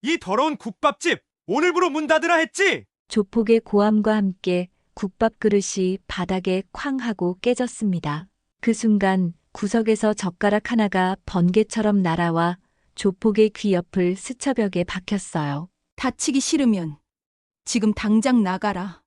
이 더러운 국밥집 오늘부로 문 닫으라 했지? 조폭의 고함과 함께 국밥 그릇이 바닥에 쾅 하고 깨졌습니다. 그 순간 구석에서 젓가락 하나가 번개처럼 날아와 조폭의 귀 옆을 스쳐 벽에 박혔어요. 다치기 싫으면 지금 당장 나가라.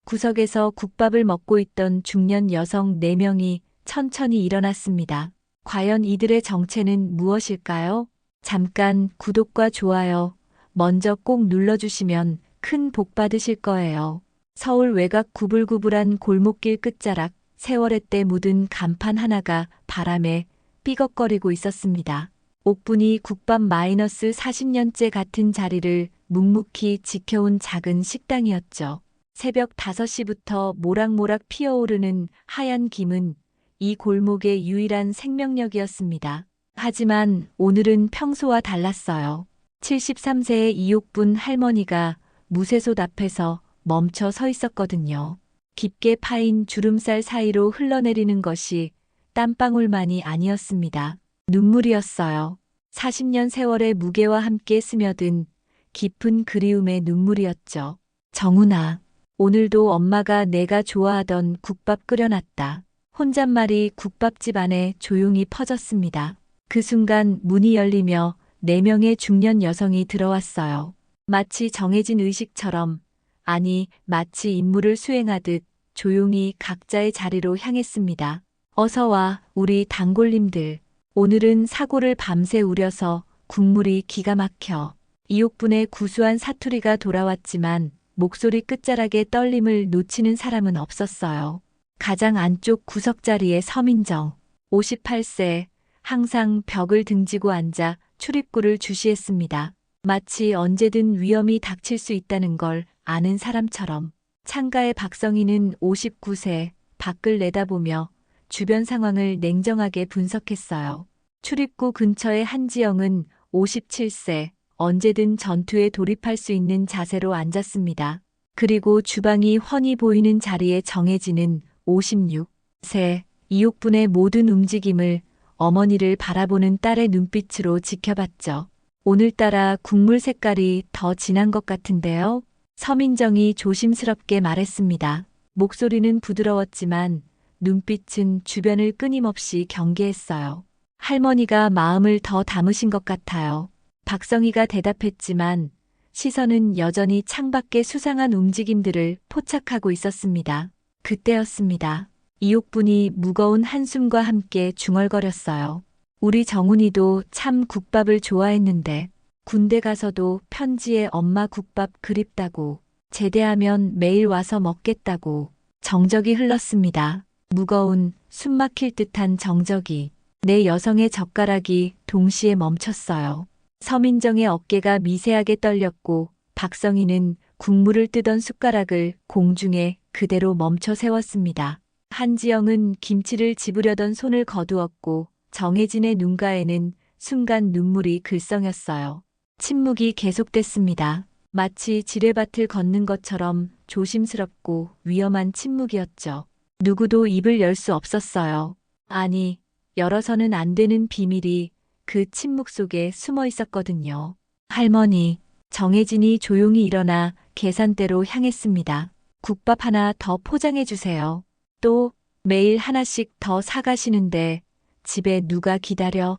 구석에서 국밥을 먹고 있던 중년 여성 4명이 천천히 일어났습니다. 과연 이들의 정체는 무엇일까요? 잠깐 구독과 좋아요 먼저 꼭 눌러주시면 큰 복 받으실 거예요. 서울 외곽 구불구불한 골목길 끝자락 세월의 때 묻은 간판 하나가 바람에 삐걱거리고 있었습니다. 옥분이 국밥 마이너스 40년째 같은 자리를 묵묵히 지켜온 작은 식당이었죠. 새벽 5시부터 모락모락 피어오르는 하얀 김은 이 골목의 유일한 생명력이었습니다. 하지만 오늘은 평소와 달랐어요. 73세의 이옥분 할머니가 무쇠솥 앞에서 멈춰 서 있었거든요. 깊게 파인 주름살 사이로 흘러내리는 것이 땀방울만이 아니었습니다. 눈물이었어요. 40년 세월의 무게와 함께 스며든 깊은 그리움의 눈물이었죠. 정훈아, 오늘도 엄마가 내가 좋아하던 국밥 끓여놨다. 혼잣말이 국밥집 안에 조용히 퍼졌습니다. 그 순간 문이 열리며 4명의 중년 여성이 들어왔어요. 마치 정해진 의식처럼, 아니 마치 임무를 수행하듯 조용히 각자의 자리로 향했습니다. 어서 와, 우리 단골님들. 오늘은 사고를 밤새 우려서 국물이 기가 막혀. 이옥분의 구수한 사투리가 돌아왔지만 목소리 끝자락의 떨림을 놓치는 사람은 없었어요. 가장 안쪽 구석자리에 서민정, 58세, 항상 벽을 등지고 앉아 출입구를 주시했습니다. 마치 언제든 위험이 닥칠 수 있다는 걸 아는 사람처럼. 창가의 박성희는 59세, 밖을 내다보며 주변 상황을 냉정하게 분석했어요. 출입구 근처의 한지영은 57세, 언제든 전투에 돌입할 수 있는 자세로 앉았습니다. 그리고 주방이 훤히 보이는 자리에 정해지는 56세, 이옥분의 모든 움직임을 어머니를 바라보는 딸의 눈빛으로 지켜봤죠. 오늘따라 국물 색깔이 더 진한 것 같은데요? 서민정이 조심스럽게 말했습니다. 목소리는 부드러웠지만 눈빛은 주변을 끊임없이 경계했어요. 할머니가 마음을 더 담으신 것 같아요. 박성희가 대답했지만 시선은 여전히 창밖의 수상한 움직임들을 포착하고 있었습니다. 그때였습니다. 이옥분이 무거운 한숨과 함께 중얼거렸어요. 우리 정훈이도 참 국밥을 좋아했는데 군대 가서도 편지에 엄마 국밥 그립다고, 제대하면 매일 와서 먹겠다고. 정적이 흘렀습니다. 무거운 숨 막힐 듯한 정적이. 내 여성의 젓가락이 동시에 멈췄어요. 서민정의 어깨가 미세하게 떨렸고 박성희는 국물을 뜨던 숟가락을 공중에 그대로 멈춰 세웠습니다. 한지영은 김치를 집으려던 손을 거두었고 정혜진의 눈가에는 순간 눈물이 글썽였어요. 침묵이 계속됐습니다. 마치 지뢰밭을 걷는 것처럼 조심스럽고 위험한 침묵이었죠. 누구도 입을 열 수 없었어요. 아니, 열어서는 안 되는 비밀이 그 침묵 속에 숨어 있었거든요. 할머니, 정혜진이 조용히 일어나 계산대로 향했습니다. 국밥 하나 더 포장해 주세요. 또 매일 하나씩 더 사가시는데 집에 누가 기다려?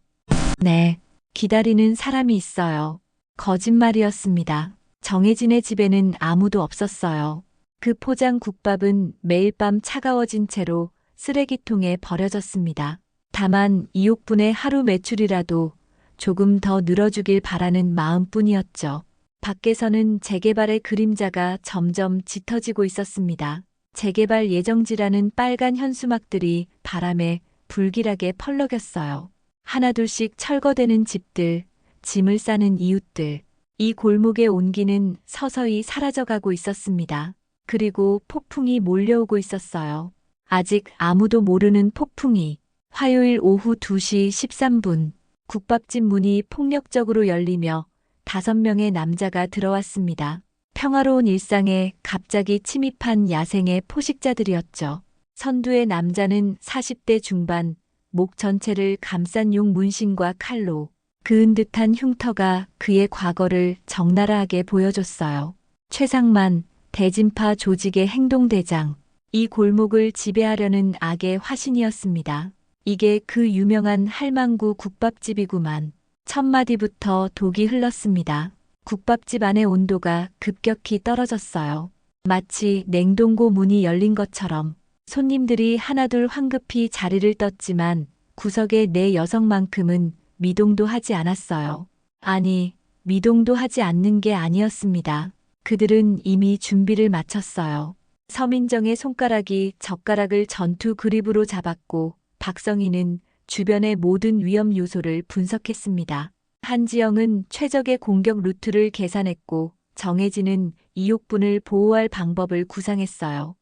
네, 기다리는 사람이 있어요. 거짓말이었습니다. 정혜진의 집에는 아무도 없었어요. 그 포장 국밥은 매일 밤 차가워진 채로 쓰레기통에 버려졌습니다. 다만 이옥분의 하루 매출이라도 조금 더 늘어주길 바라는 마음뿐이었죠. 밖에서는 재개발의 그림자가 점점 짙어지고 있었습니다. 재개발 예정지라는 빨간 현수막들이 바람에 불길하게 펄럭였어요. 하나둘씩 철거되는 집들, 짐을 싸는 이웃들. 이 골목의 온기는 서서히 사라져가고 있었습니다. 그리고 폭풍이 몰려오고 있었어요. 아직 아무도 모르는 폭풍이. 화요일 오후 2시 13분, 국밥집 문이 폭력적으로 열리며 5명의 남자가 들어왔습니다. 평화로운 일상에 갑자기 침입한 야생의 포식자들이었죠. 선두의 남자는 40대 중반, 목 전체를 감싼 용 문신과 칼로, 그은 듯한 흉터가 그의 과거를 적나라하게 보여줬어요. 최상만, 대진파 조직의 행동대장. 이 골목을 지배하려는 악의 화신이었습니다. 이게 그 유명한 할망구 국밥집이구만. 첫 마디부터 독이 흘렀습니다. 국밥집 안의 온도가 급격히 떨어졌어요. 마치 냉동고 문이 열린 것처럼. 손님들이 하나둘 황급히 자리를 떴지만 구석의 네 여성만큼은 미동도 하지 않았어요. 아니, 미동도 하지 않는 게 아니었습니다. 그들은 이미 준비를 마쳤어요. 서민정의 손가락이 젓가락을 전투 그립으로 잡았고 박성희는 주변의 모든 위험 요소를 분석했습니다. 한지영은 최적의 공격 루트를 계산했고 정혜진은 이옥분을 보호할 방법을 구상했어요.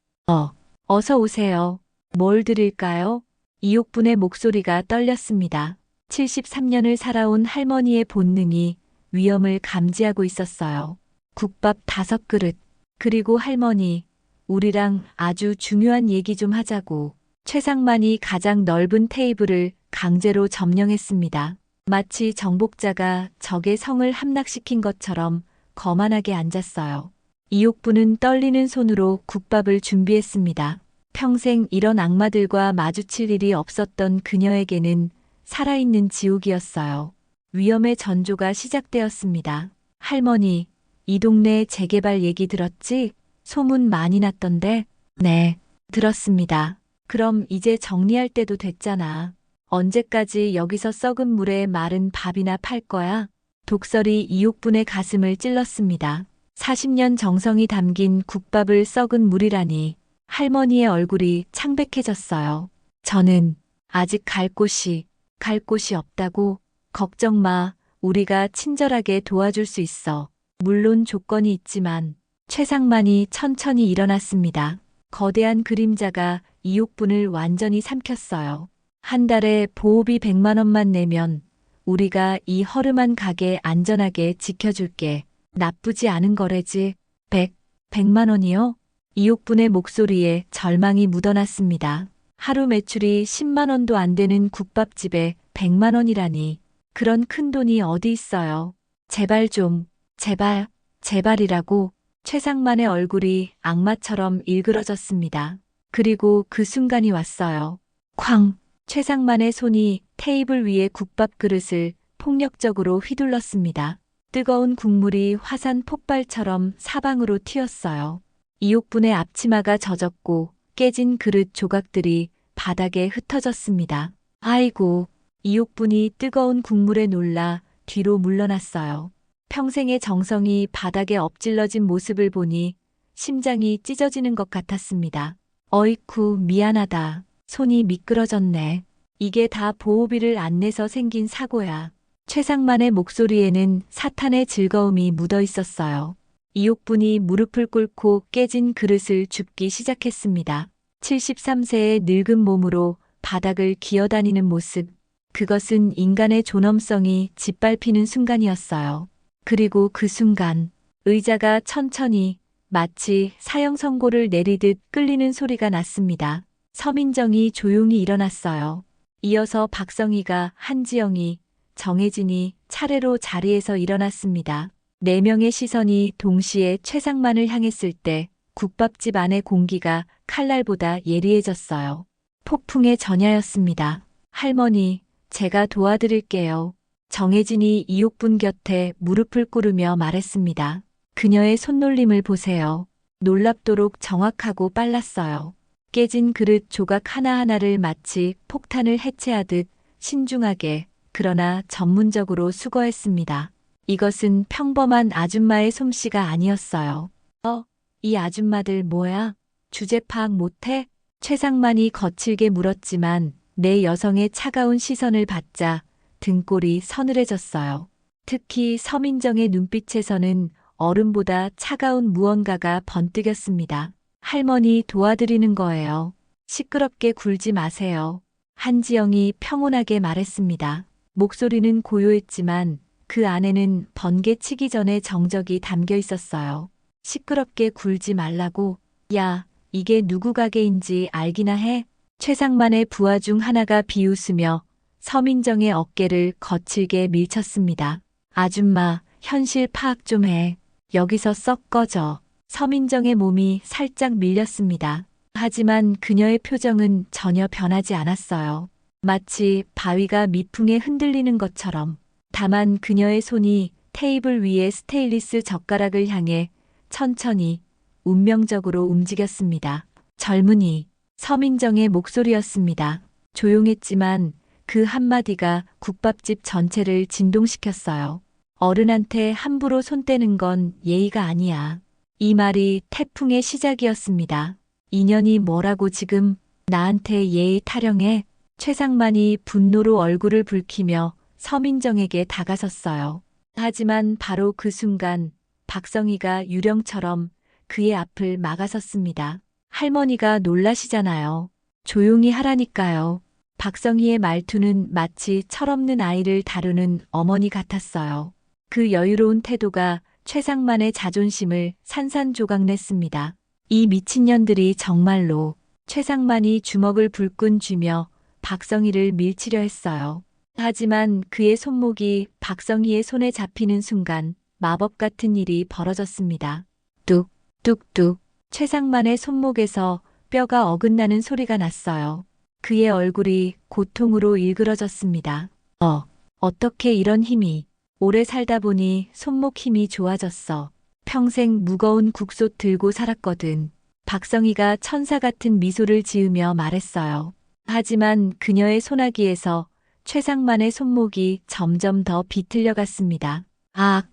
어서 오세요. 뭘 드릴까요? 이옥분의 목소리가 떨렸습니다. 73년을 살아온 할머니의 본능이 위험을 감지하고 있었어요. 국밥 5그릇. 그리고 할머니, 우리랑 아주 중요한 얘기 좀 하자고. 최상만이 가장 넓은 테이블을 강제로 점령했습니다. 마치 정복자가 적의 성을 함락시킨 것처럼 거만하게 앉았어요. 이옥부는 떨리는 손으로 국밥을 준비했습니다. 평생 이런 악마들과 마주칠 일이 없었던 그녀에게는 살아있는 지옥이었어요. 위험의 전조가 시작되었습니다. 할머니, 이 동네 재개발 얘기 들었지? 소문 많이 났던데? 네, 들었습니다. 그럼 이제 정리할 때도 됐잖아. 언제까지 여기서 썩은 물에 마른 밥이나 팔 거야? 독설이 이옥분의 가슴을 찔렀습니다. 40년 정성이 담긴 국밥을 썩은 물이라니. 할머니의 얼굴이 창백해졌어요. 저는 아직 갈 곳이 없다고. 걱정 마. 우리가 친절하게 도와줄 수 있어. 물론 조건이 있지만. 최상만이 천천히 일어났습니다. 거대한 그림자가 이옥분을 완전히 삼켰어요. 한 달에 보호비 100만 원만 내면 우리가 이 허름한 가게 안전하게 지켜줄게. 나쁘지 않은 거래지. 100만 원이요? 이옥분의 목소리에 절망이 묻어났습니다. 하루 매출이 10만 원도 안 되는 국밥집에 100만 원이라니. 그런 큰 돈이 어디 있어요. 제발 좀, 제발이라고. 최상만의 얼굴이 악마처럼 일그러졌습니다. 그리고 그 순간이 왔어요. 쾅! 최상만의 손이 테이블 위에 국밥 그릇을 폭력적으로 휘둘렀습니다. 뜨거운 국물이 화산 폭발처럼 사방으로 튀었어요. 이옥분의 앞치마가 젖었고 깨진 그릇 조각들이 바닥에 흩어졌습니다. 아이고, 이옥분이 뜨거운 국물에 놀라 뒤로 물러났어요. 평생의 정성이 바닥에 엎질러진 모습을 보니 심장이 찢어지는 것 같았습니다. 어이쿠, 미안하다. 손이 미끄러졌네. 이게 다 보호비를 안 내서 생긴 사고야. 최상만의 목소리에는 사탄의 즐거움이 묻어 있었어요. 이옥분이 무릎을 꿇고 깨진 그릇을 줍기 시작했습니다. 73세의 늙은 몸으로 바닥을 기어다니는 모습. 그것은 인간의 존엄성이 짓밟히는 순간이었어요. 그리고 그 순간 의자가 천천히 마치 사형 선고를 내리듯 끌리는 소리가 났습니다. 서민정이 조용히 일어났어요. 이어서 박성희가, 한지영이, 정혜진이 차례로 자리에서 일어났습니다. 4명의 시선이 동시에 최상만을 향했을 때 국밥집 안의 공기가 칼날보다 예리해졌어요. 폭풍의 전야였습니다. 할머니, 제가 도와드릴게요. 정혜진이 이옥분 곁에 무릎을 꿇으며 말했습니다. 그녀의 손놀림을 보세요. 놀랍도록 정확하고 빨랐어요. 깨진 그릇 조각 하나하나를 마치 폭탄을 해체하듯 신중하게 그러나 전문적으로 수거했습니다. 이것은 평범한 아줌마의 솜씨가 아니었어요. 이 아줌마들 뭐야? 주제 파악 못해? 최상만이 거칠게 물었지만 내 여성의 차가운 시선을 받자 등골이 서늘해졌어요. 특히 서민정의 눈빛에서는 얼음보다 차가운 무언가가 번뜩였습니다. 할머니 도와드리는 거예요. 시끄럽게 굴지 마세요. 한지영이 평온하게 말했습니다. 목소리는 고요했지만 그 안에는 번개치기 전의 정적이 담겨 있었어요. 시끄럽게 굴지 말라고. 야, 이게 누구 가게인지 알기나 해? 최상만의 부하 중 하나가 비웃으며 서민정의 어깨를 거칠게 밀쳤습니다. 아줌마, 현실 파악 좀 해. 여기서 썩 꺼져. 서민정의 몸이 살짝 밀렸습니다. 하지만 그녀의 표정은 전혀 변하지 않았어요. 마치 바위가 미풍에 흔들리는 것처럼. 다만 그녀의 손이 테이블 위에 스테인리스 젓가락을 향해 천천히 운명적으로 움직였습니다. 젊은이, 서민정의 목소리였습니다. 조용했지만 그 한마디가 국밥집 전체를 진동시켰어요. 어른한테 함부로 손 떼는 건 예의가 아니야. 이 말이 태풍의 시작이었습니다. 인연이 뭐라고 지금 나한테 예의 타령해? 최상만이 분노로 얼굴을 붉히며 서민정에게 다가섰어요. 하지만 바로 그 순간 박성희가 유령처럼 그의 앞을 막아섰습니다. 할머니가 놀라시잖아요. 조용히 하라니까요. 박성희의 말투는 마치 철없는 아이를 다루는 어머니 같았어요. 그 여유로운 태도가 최상만의 자존심을 산산조각냈습니다. 이 미친년들이 정말로. 최상만이 주먹을 불끈 쥐며 박성희를 밀치려 했어요. 하지만 그의 손목이 박성희의 손에 잡히는 순간 마법 같은 일이 벌어졌습니다. 뚝, 뚝뚝. 최상만의 손목에서 뼈가 어긋나는 소리가 났어요. 그의 얼굴이 고통으로 일그러졌습니다. 어떻게 이런 힘이. 오래 살다 보니 손목 힘이 좋아졌어. 평생 무거운 국솥 들고 살았거든. 박성희가 천사 같은 미소를 지으며 말했어요. 하지만 그녀의 소나기에서 최상만의 손목이 점점 더 비틀려 갔습니다. 아,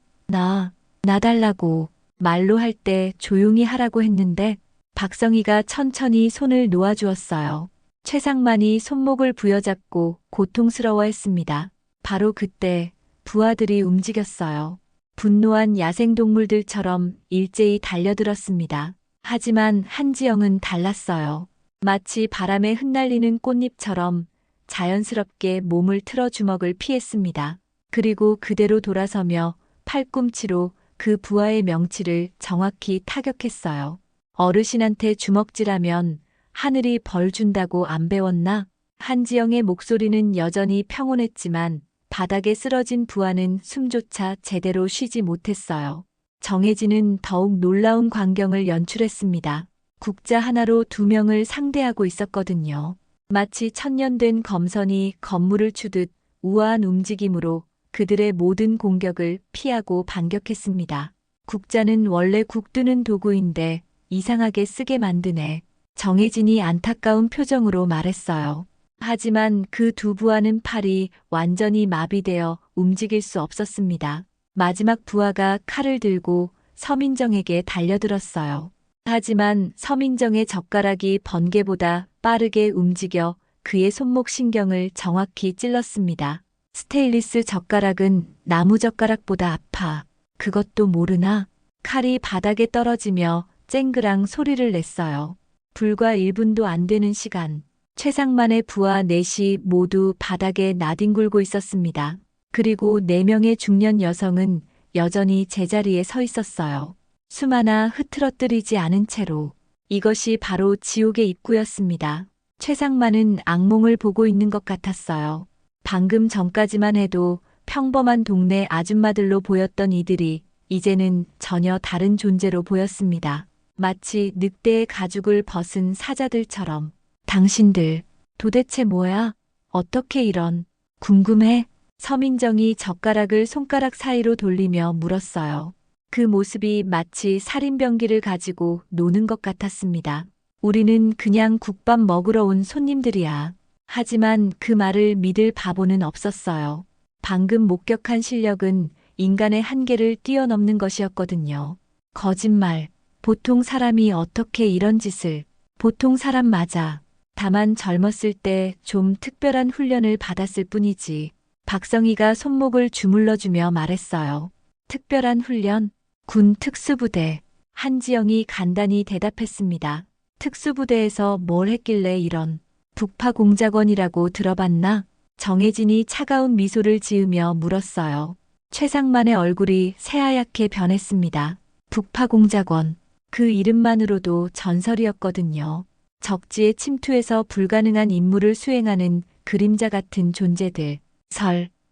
나 달라고. 말로 할 때 조용히 하라고 했는데 박성희가 천천히 손을 놓아주었어요. 최상만이 손목을 부여잡고 고통스러워했습니다. 바로 그때 부하들이 움직였어요. 분노한 야생동물들처럼 일제히 달려들었습니다. 하지만 한지영은 달랐어요. 마치 바람에 흩날리는 꽃잎처럼 자연스럽게 몸을 틀어 주먹을 피했습니다. 그리고 그대로 돌아서며 팔꿈치로 그 부하의 명치를 정확히 타격했어요. 어르신한테 주먹질하면 하늘이 벌 준다고 안 배웠나? 한지영의 목소리는 여전히 평온했지만 바닥에 쓰러진 부하는 숨조차 제대로 쉬지 못했어요. 정혜진은 더욱 놀라운 광경을 연출했습니다. 국자 하나로 2명을 상대하고 있었거든요. 마치 천년된 검선이 건물을 추듯 우아한 움직임으로 그들의 모든 공격을 피하고 반격했습니다. 국자는 원래 국 뜨는 도구인데 이상하게 쓰게 만드네. 정혜진이 안타까운 표정으로 말했어요. 하지만 그 두 부하는 팔이 완전히 마비되어 움직일 수 없었습니다. 마지막 부하가 칼을 들고 서민정에게 달려들었어요. 하지만 서민정의 젓가락이 번개보다 빠르게 움직여 그의 손목 신경을 정확히 찔렀습니다. 스테인리스 젓가락은 나무 젓가락보다 아파. 그것도 모르나? 칼이 바닥에 떨어지며 쨍그랑 소리를 냈어요. 불과 1분도 안 되는 시간. 최상만의 부하 넷이 모두 바닥에 나뒹굴고 있었습니다. 그리고 4명의 중년 여성은 여전히 제자리에 서 있었어요. 숨 하나 흐트러뜨리지 않은 채로. 이것이 바로 지옥의 입구였습니다. 최상만은 악몽을 보고 있는 것 같았어요. 방금 전까지만 해도 평범한 동네 아줌마들로 보였던 이들이 이제는 전혀 다른 존재로 보였습니다. 마치 늑대의 가죽을 벗은 사자들처럼. 당신들, 도대체 뭐야? 어떻게 이런? 궁금해? 서민정이 젓가락을 손가락 사이로 돌리며 물었어요. 그 모습이 마치 살인병기를 가지고 노는 것 같았습니다. 우리는 그냥 국밥 먹으러 온 손님들이야. 하지만 그 말을 믿을 바보는 없었어요. 방금 목격한 실력은 인간의 한계를 뛰어넘는 것이었거든요. 거짓말. 보통 사람이 어떻게 이런 짓을. 보통 사람 맞아. 다만 젊었을 때 좀 특별한 훈련을 받았을 뿐이지. 박성희가 손목을 주물러주며 말했어요. 특별한 훈련? 군 특수부대. 한지영이 간단히 대답했습니다. 특수부대에서 뭘 했길래 이런. 북파공작원이라고 들어봤나? 정혜진이 차가운 미소를 지으며 물었어요. 최상만의 얼굴이 새하얗게 변했습니다. 북파공작원. 그 이름만으로도 전설이었거든요. 적지에 침투해서 불가능한 임무를 수행하는 그림자 같은 존재들.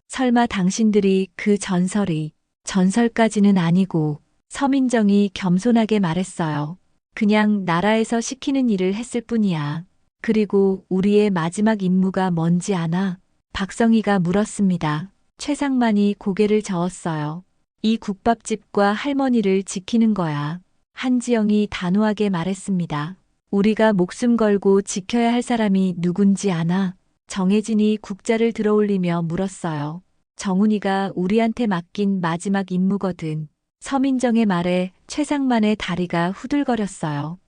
설마 당신들이 그 전설까지는 아니고. 서민정이 겸손하게 말했어요. 그냥 나라에서 시키는 일을 했을 뿐이야. 그리고 우리의 마지막 임무가 뭔지 아나? 박성희가 물었습니다. 최상만이 고개를 저었어요. 이 국밥집과 할머니를 지키는 거야. 한지영이 단호하게 말했습니다. 우리가 목숨 걸고 지켜야 할 사람이 누군지 아나? 정혜진이 국자를 들어올리며 물었어요. 정훈이가 우리한테 맡긴 마지막 임무거든. 서민정의 말에 최상만의 다리가 후들거렸어요.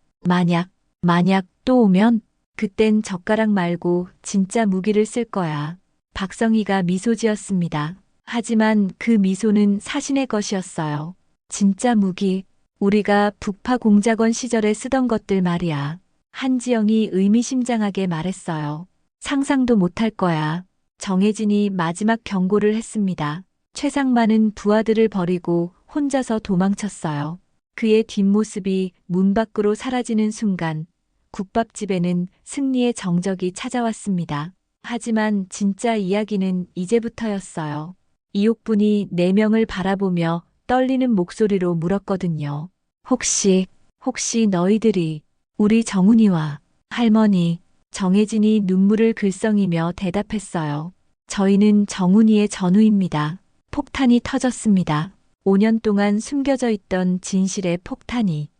만약 또 오면 그땐 젓가락 말고 진짜 무기를 쓸 거야. 박성희가 미소 지었습니다. 하지만 그 미소는 사신의 것이었어요. 진짜 무기, 우리가 북파 공작원 시절에 쓰던 것들 말이야. 한지영이 의미심장하게 말했어요. 상상도 못할 거야. 정혜진이 마지막 경고를 했습니다. 최상만은 부하들을 버리고 혼자서 도망쳤어요. 그의 뒷모습이 문 밖으로 사라지는 순간 국밥집에는 승리의 정적이 찾아왔습니다. 하지만 진짜 이야기는 이제부터였어요. 이옥분이 4명을 바라보며 떨리는 목소리로 물었거든요. 혹시 너희들이 우리 정훈이와 할머니. 정혜진이 눈물을 글썽이며 대답했어요. 저희는 정훈이의 전우입니다. 폭탄이 터졌습니다. 5년 동안 숨겨져 있던 진실의 폭탄이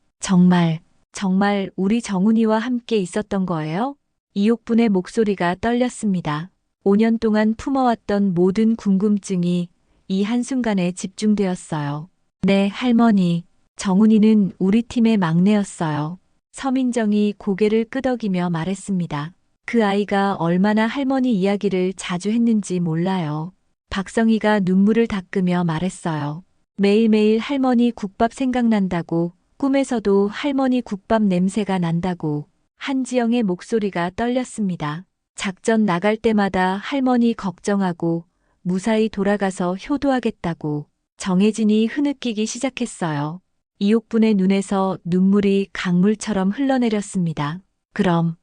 정말 우리 정훈이와 함께 있었던 거예요? 이옥분의 목소리가 떨렸습니다. 5년 동안 품어왔던 모든 궁금증이 이 한순간에 집중되었어요. 네, 할머니. 정훈이는 우리 팀의 막내였어요. 서민정이 고개를 끄덕이며 말했습니다. 그 아이가 얼마나 할머니 이야기를 자주 했는지 몰라요. 박성희가 눈물을 닦으며 말했어요. 매일매일 할머니 국밥 생각난다고, 꿈에서도 할머니 국밥 냄새가 난다고. 한지영의 목소리가 떨렸습니다. 작전 나갈 때마다 할머니 걱정하고 무사히 돌아가서 효도하겠다고. 정혜진이 흐느끼기 시작했어요. 이옥분의 눈에서 눈물이 강물처럼 흘러내렸습니다. 그럼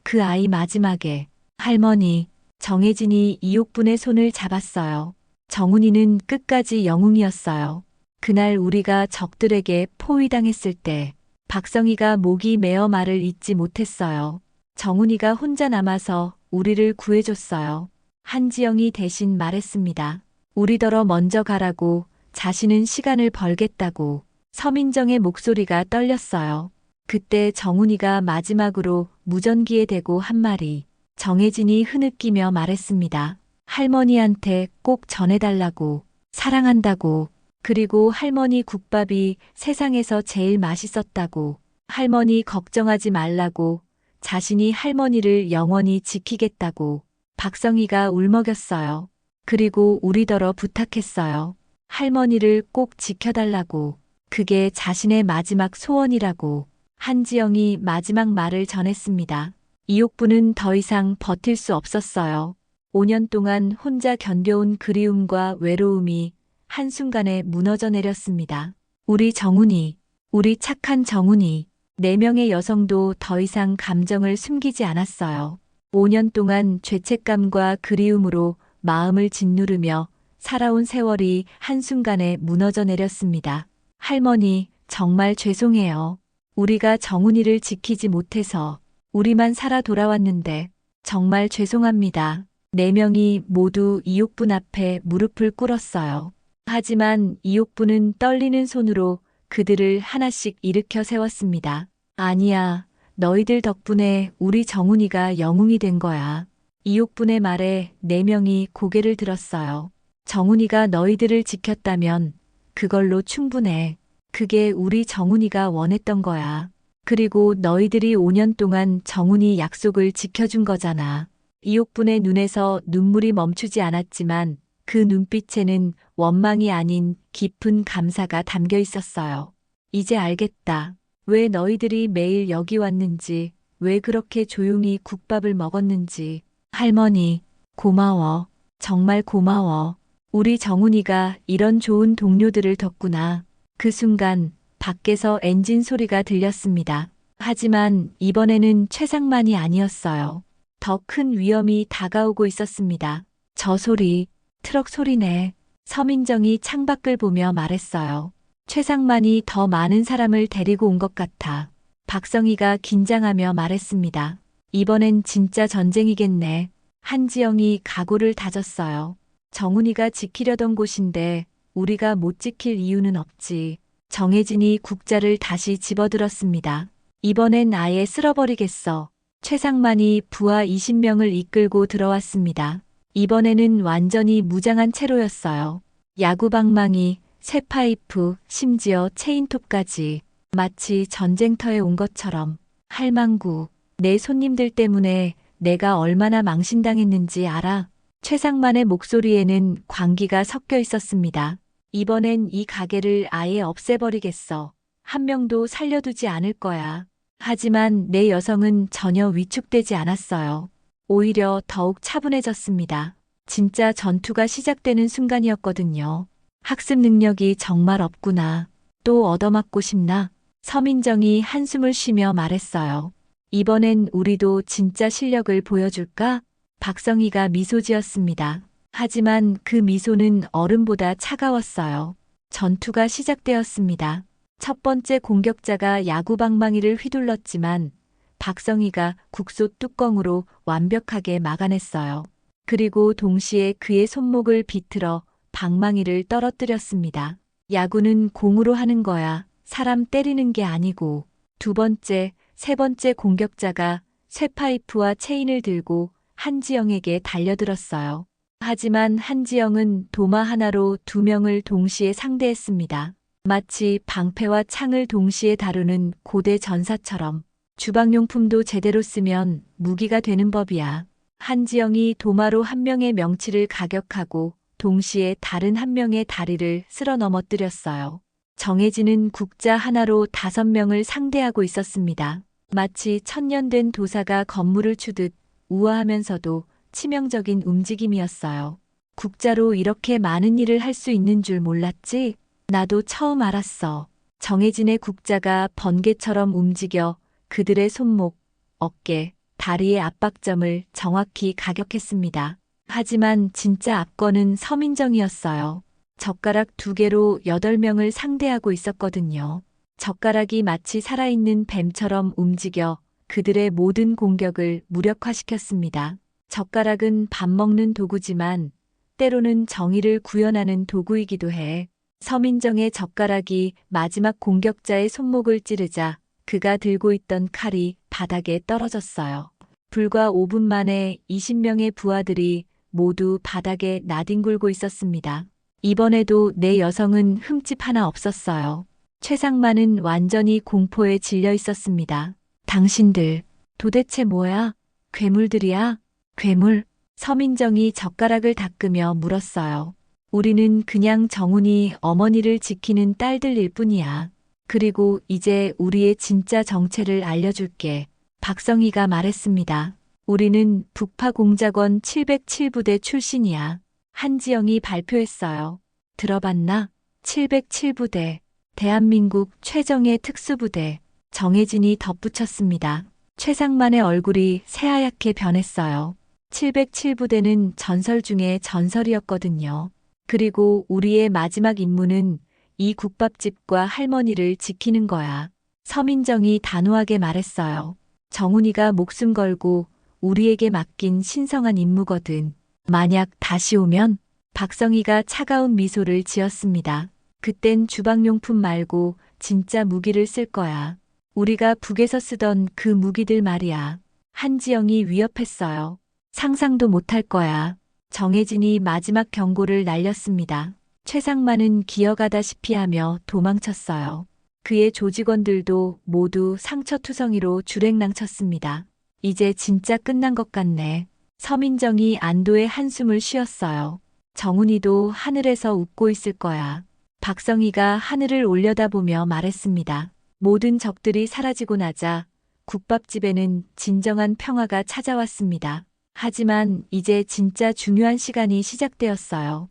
그 아이 마지막에 할머니. 정혜진이 이옥분의 손을 잡았어요. 정훈이는 끝까지 영웅이었어요. 그날 우리가 적들에게 포위당했을 때 박성희가 목이 메어 말을 잇지 못했어요. 정훈이가 혼자 남아서 우리를 구해줬어요. 한지영이 대신 말했습니다. 우리더러 먼저 가라고, 자신은 시간을 벌겠다고. 서민정의 목소리가 떨렸어요. 그때 정훈이가 마지막으로 무전기에 대고 한 말이. 정혜진이 흐느끼며 말했습니다. 할머니한테 꼭 전해달라고. 사랑한다고. 그리고 할머니 국밥이 세상에서 제일 맛있었다고. 할머니 걱정하지 말라고. 자신이 할머니를 영원히 지키겠다고. 박성희가 울먹였어요. 그리고 우리더러 부탁했어요. 할머니를 꼭 지켜달라고. 그게 자신의 마지막 소원이라고. 한지영이 마지막 말을 전했습니다. 이옥분은 더 이상 버틸 수 없었어요. 5년 동안 혼자 견뎌온 그리움과 외로움이 한순간에 무너져 내렸습니다. 우리 정훈이, 우리 착한 정훈이. 4명의 여성도 더 이상 감정을 숨기지 않았어요. 5년 동안 죄책감과 그리움으로 마음을 짓누르며 살아온 세월이 한순간에 무너져 내렸습니다. 할머니, 정말 죄송해요. 우리가 정훈이를 지키지 못해서 우리만 살아 돌아왔는데 정말 죄송합니다. 4명이 모두 이옥분 앞에 무릎을 꿇었어요. 하지만 이옥분은 떨리는 손으로 그들을 하나씩 일으켜 세웠습니다. 아니야, 너희들 덕분에 우리 정훈이가 영웅이 된 거야. 이옥분의 말에 4명이 고개를 들었어요. 정훈이가 너희들을 지켰다면 그걸로 충분해. 그게 우리 정훈이가 원했던 거야. 그리고 너희들이 5년 동안 정훈이 약속을 지켜준 거잖아. 이옥분의 눈에서 눈물이 멈추지 않았지만 그 눈빛에는 원망이 아닌 깊은 감사가 담겨 있었어요. 이제 알겠다. 왜 너희들이 매일 여기 왔는지, 왜 그렇게 조용히 국밥을 먹었는지. 할머니, 고마워. 정말 고마워. 우리 정훈이가 이런 좋은 동료들을 뒀구나. 그 순간 밖에서 엔진 소리가 들렸습니다. 하지만 이번에는 최상만이 아니었어요. 더 큰 위험이 다가오고 있었습니다. 저 소리, 트럭 소리네. 서민정이 창밖을 보며 말했어요. 최상만이 더 많은 사람을 데리고 온 것 같아. 박성희가 긴장하며 말했습니다. 이번엔 진짜 전쟁이겠네. 한지영이 각오를 다졌어요. 정훈이가 지키려던 곳인데 우리가 못 지킬 이유는 없지. 정혜진이 국자를 다시 집어들었습니다. 이번엔 아예 쓸어버리겠어. 최상만이 부하 20명을 이끌고 들어왔습니다. 이번에는 완전히 무장한 채로였어요. 야구방망이, 쇠파이프, 심지어 체인톱까지 마치 전쟁터에 온 것처럼. 할망구, 내 손님들 때문에 내가 얼마나 망신당했는지 알아? 최상만의 목소리에는 광기가 섞여 있었습니다. 이번엔 이 가게를 아예 없애버리겠어. 한 명도 살려두지 않을 거야. 하지만 내 여성은 전혀 위축되지 않았어요. 오히려 더욱 차분해졌습니다. 진짜 전투가 시작되는 순간이었거든요. 학습 능력이 정말 없구나. 또 얻어맞고 싶나? 서민정이 한숨을 쉬며 말했어요. 이번엔 우리도 진짜 실력을 보여줄까? 박성희가 미소 지었습니다. 하지만 그 미소는 얼음보다 차가웠어요. 전투가 시작되었습니다. 첫 번째 공격자가 야구방망이를 휘둘렀지만 박성희가 국소 뚜껑으로 완벽하게 막아냈어요. 그리고 동시에 그의 손목을 비틀어 방망이를 떨어뜨렸습니다. 야구는 공으로 하는 거야. 사람 때리는 게 아니고. 두 번째, 세 번째 공격자가 쇠파이프와 체인을 들고 한지영에게 달려들었어요. 하지만 한지영은 도마 하나로 두 명을 동시에 상대했습니다. 마치 방패와 창을 동시에 다루는 고대 전사처럼. 주방용품도 제대로 쓰면 무기가 되는 법이야. 한지영이 도마로 한 명의 명치를 가격하고 동시에 다른 한 명의 다리를 쓸어 넘어뜨렸어요. 정혜진은 국자 하나로 5명을 상대하고 있었습니다. 마치 천년된 도사가 건물을 추듯 우아하면서도 치명적인 움직임이었어요. 국자로 이렇게 많은 일을 할 수 있는 줄 몰랐지? 나도 처음 알았어. 정혜진의 국자가 번개처럼 움직여 그들의 손목, 어깨, 다리의 압박점을 정확히 가격했습니다. 하지만 진짜 압권은 서민정이었어요. 젓가락 2개로 8명을 상대하고 있었거든요. 젓가락이 마치 살아있는 뱀처럼 움직여 그들의 모든 공격을 무력화시켰습니다. 젓가락은 밥 먹는 도구지만 때로는 정의를 구현하는 도구이기도 해. 서민정의 젓가락이 마지막 공격자의 손목을 찌르자 그가 들고 있던 칼이 바닥에 떨어졌어요. 불과 5분 만에 20명의 부하들이 모두 바닥에 나뒹굴고 있었습니다. 이번에도 내 여성은 흠집 하나 없었어요. 최상만은 완전히 공포에 질려 있었습니다. 당신들, 도대체 뭐야? 괴물들이야? 괴물? 서민정이 젓가락을 닦으며 물었어요. 우리는 그냥 정훈이 어머니를 지키는 딸들일 뿐이야. 그리고 이제 우리의 진짜 정체를 알려줄게. 박성희가 말했습니다. 우리는 북파공작원 707부대 출신이야. 한지영이 발표했어요. 들어봤나? 707부대. 대한민국 최정예 특수부대. 정혜진이 덧붙였습니다. 최상만의 얼굴이 새하얗게 변했어요. 707부대는 전설 중에 전설이었거든요. 그리고 우리의 마지막 임무는 이 국밥집과 할머니를 지키는 거야. 서민정이 단호하게 말했어요. 정훈이가 목숨 걸고 우리에게 맡긴 신성한 임무거든. 만약 다시 오면? 박성희가 차가운 미소를 지었습니다. 그땐 주방용품 말고 진짜 무기를 쓸 거야. 우리가 북에서 쓰던 그 무기들 말이야. 한지영이 위협했어요. 상상도 못할 거야. 정혜진이 마지막 경고를 날렸습니다. 최상만은 기어가다시피 하며 도망쳤어요. 그의 조직원들도 모두 상처투성이로 주랭랑쳤습니다. 이제 진짜 끝난 것 같네. 서민정이 안도의 한숨을 쉬었어요. 정훈이도 하늘에서 웃고 있을 거야. 박성희가 하늘을 올려다보며 말했습니다. 모든 적들이 사라지고 나자 국밥집에는 진정한 평화가 찾아왔습니다. 하지만 이제 진짜 중요한 시간이 시작되었어요.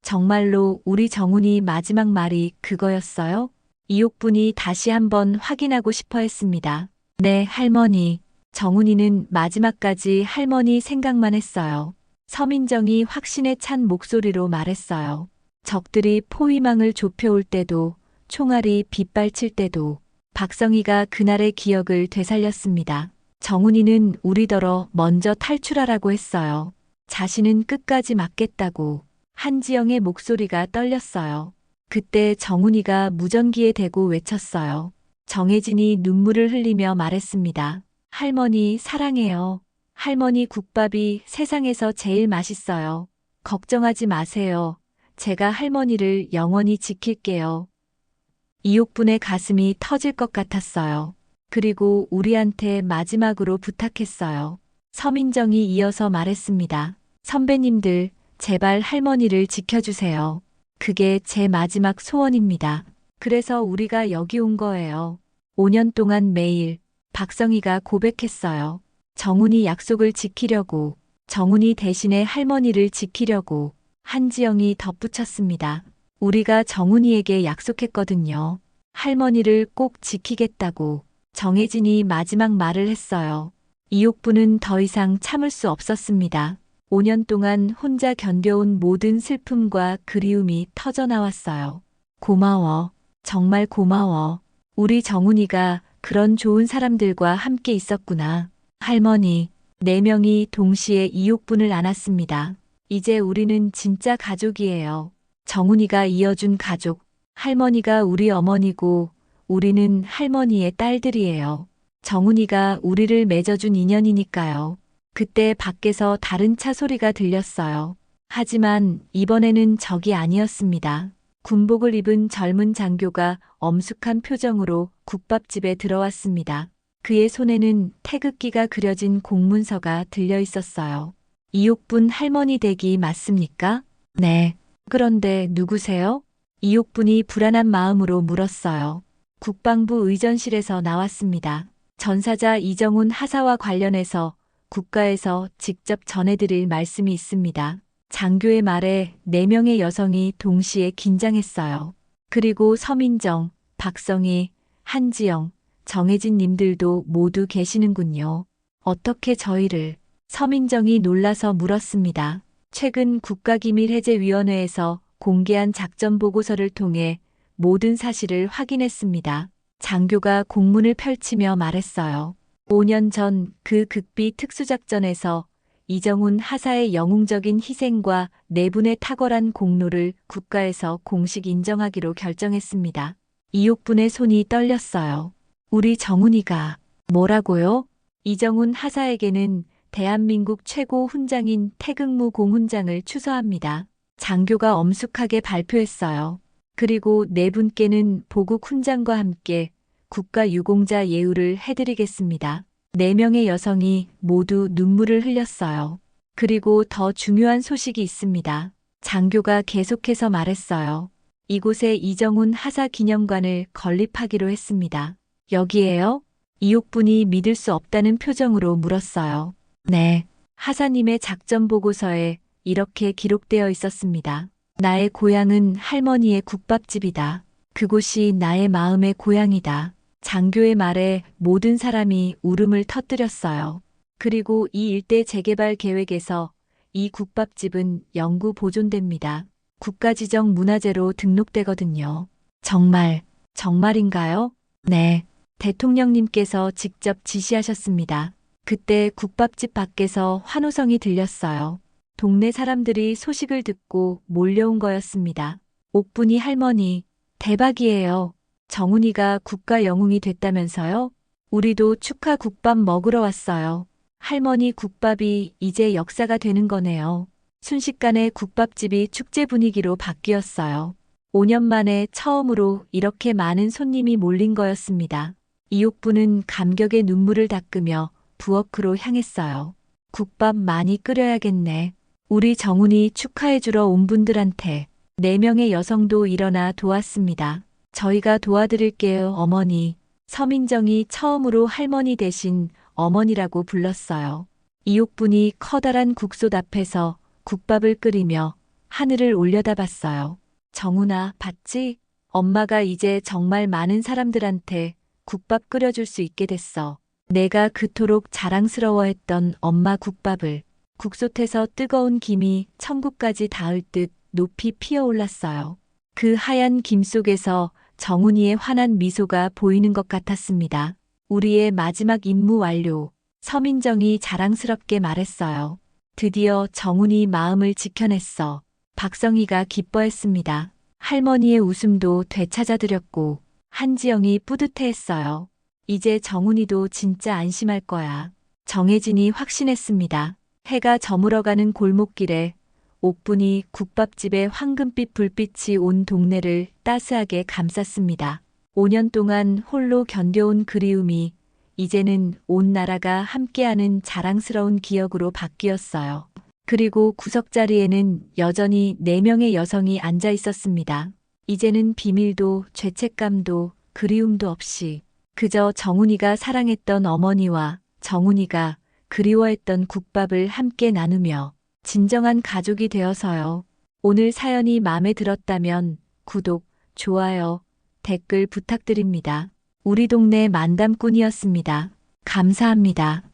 정말로 우리 정훈이 마지막 말이 그거였어요? 이옥분이 다시 한번 확인하고 싶어 했습니다. 네, 할머니. 정훈이는 마지막까지 할머니 생각만 했어요. 서민정이 확신에 찬 목소리로 말했어요. 적들이 포위망을 좁혀올 때도, 총알이 빗발칠 때도 박성희가 그날의 기억을 되살렸습니다. 정훈이는 우리더러 먼저 탈출하라고 했어요. 자신은 끝까지 막겠다고. 한지영의 목소리가 떨렸어요. 그때 정훈이가 무전기에 대고 외쳤어요. 정혜진이 눈물을 흘리며 말했습니다. 할머니 사랑해요. 할머니 국밥이 세상에서 제일 맛있어요. 걱정하지 마세요. 제가 할머니를 영원히 지킬게요. 이옥분의 가슴이 터질 것 같았어요. 그리고 우리한테 마지막으로 부탁했어요. 서민정이 이어서 말했습니다. 선배님들, 제발 할머니를 지켜주세요. 그게 제 마지막 소원입니다. 그래서 우리가 여기 온 거예요. 5년 동안 매일 박성희가 고백했어요. 정훈이 약속을 지키려고, 정훈이 대신에 할머니를 지키려고. 한지영이 덧붙였습니다. 우리가 정훈이에게 약속했거든요. 할머니를 꼭 지키겠다고. 정혜진이 마지막 말을 했어요. 이옥부는 더 이상 참을 수 없었습니다. 5년 동안 혼자 견뎌온 모든 슬픔과 그리움이 터져나왔어요. 고마워. 정말 고마워. 우리 정훈이가 그런 좋은 사람들과 함께 있었구나. 할머니, 4명이 동시에 이옥분을 안았습니다. 이제 우리는 진짜 가족이에요. 정훈이가 이어준 가족. 할머니가 우리 어머니고 우리는 할머니의 딸들이에요. 정훈이가 우리를 맺어준 인연이니까요. 그때 밖에서 다른 차 소리가 들렸어요. 하지만 이번에는 적이 아니었습니다. 군복을 입은 젊은 장교가 엄숙한 표정으로 국밥집에 들어왔습니다. 그의 손에는 태극기가 그려진 공문서가 들려 있었어요. 이옥분 할머니 댁이 맞습니까? 네. 그런데 누구세요? 이옥분이 불안한 마음으로 물었어요. 국방부 의전실에서 나왔습니다. 전사자 이정훈 하사와 관련해서 국가에서 직접 전해드릴 말씀이 있습니다. 장교의 말에 4명의 여성이 동시에 긴장했어요. 그리고 서민정, 박성희, 한지영, 정혜진 님들도 모두 계시는군요. 어떻게 저희를? 서민정이 놀라서 물었습니다. 최근 국가기밀해제위원회에서 공개한 작전 보고서를 통해 모든 사실을 확인했습니다. 장교가 공문을 펼치며 말했어요. 5년 전 그 극비 특수작전에서 이정훈 하사의 영웅적인 희생과 4분의 탁월한 공로를 국가에서 공식 인정하기로 결정했습니다. 이옥분의 손이 떨렸어요. 우리 정훈이가 뭐라고요? 이정훈 하사에게는 대한민국 최고 훈장인 태극무 공훈장을 추서합니다. 장교가 엄숙하게 발표했어요. 그리고 4분께는 보국 훈장과 함께 국가 유공자 예우를 해드리겠습니다. 4명의 여성이 모두 눈물을 흘렸어요. 그리고 더 중요한 소식이 있습니다. 장교가 계속해서 말했어요. 이곳에 이정훈 하사 기념관을 건립하기로 했습니다. 여기에요? 이옥분이 믿을 수 없다는 표정으로 물었어요. 네. 하사님의 작전 보고서에 이렇게 기록되어 있었습니다. 나의 고향은 할머니의 국밥집이다. 그곳이 나의 마음의 고향이다. 장교의 말에 모든 사람이 울음을 터뜨렸어요. 그리고 이 일대 재개발 계획에서 이 국밥집은 영구 보존됩니다. 국가지정 문화재로 등록되거든요. 정말인가요? 네. 대통령님께서 직접 지시하셨습니다. 그때 국밥집 밖에서 환호성이 들렸어요. 동네 사람들이 소식을 듣고 몰려온 거였습니다. 옥분이 할머니, 대박이에요. 정훈이가 국가 영웅이 됐다면서요? 우리도 축하 국밥 먹으러 왔어요. 할머니 국밥이 이제 역사가 되는 거네요. 순식간에 국밥집이 축제 분위기로 바뀌었어요. 5년 만에 처음으로 이렇게 많은 손님이 몰린 거였습니다. 이옥분은 감격의 눈물을 닦으며 부엌으로 향했어요. 국밥 많이 끓여야겠네. 우리 정훈이 축하해주러 온 분들한테 4명의 여성도 일어나 도왔습니다. 저희가 도와드릴게요, 어머니. 서민정이 처음으로 할머니 대신 어머니라고 불렀어요. 이옥분이 커다란 국솥 앞에서 국밥을 끓이며 하늘을 올려다봤어요. 정훈아, 봤지? 엄마가 이제 정말 많은 사람들한테 국밥 끓여줄 수 있게 됐어. 내가 그토록 자랑스러워했던 엄마 국밥을 국솥에서 뜨거운 김이 천국까지 닿을 듯 높이 피어올랐어요. 그 하얀 김 속에서 정훈이의 환한 미소가 보이는 것 같았습니다. 우리의 마지막 임무 완료. 서민정이 자랑스럽게 말했어요. 드디어 정훈이 마음을 지켜냈어. 박성희가 기뻐했습니다. 할머니의 웃음도 되찾아드렸고 한지영이 뿌듯해했어요. 이제 정훈이도 진짜 안심할 거야. 정혜진이 확신했습니다. 해가 저물어가는 골목길에 옥분이 국밥집의 황금빛 불빛이 온 동네를 따스하게 감쌌습니다. 5년 동안 홀로 견뎌온 그리움이 이제는 온 나라가 함께하는 자랑스러운 기억으로 바뀌었어요. 그리고 구석자리에는 여전히 4명의 여성이 앉아 있었습니다. 이제는 비밀도 죄책감도 그리움도 없이 그저 정훈이가 사랑했던 어머니와 정훈이가 그리워했던 국밥을 함께 나누며 진정한 가족이 되어서요. 오늘 사연이 마음에 들었다면 구독, 좋아요, 댓글 부탁드립니다. 우리 동네 만담꾼이었습니다. 감사합니다.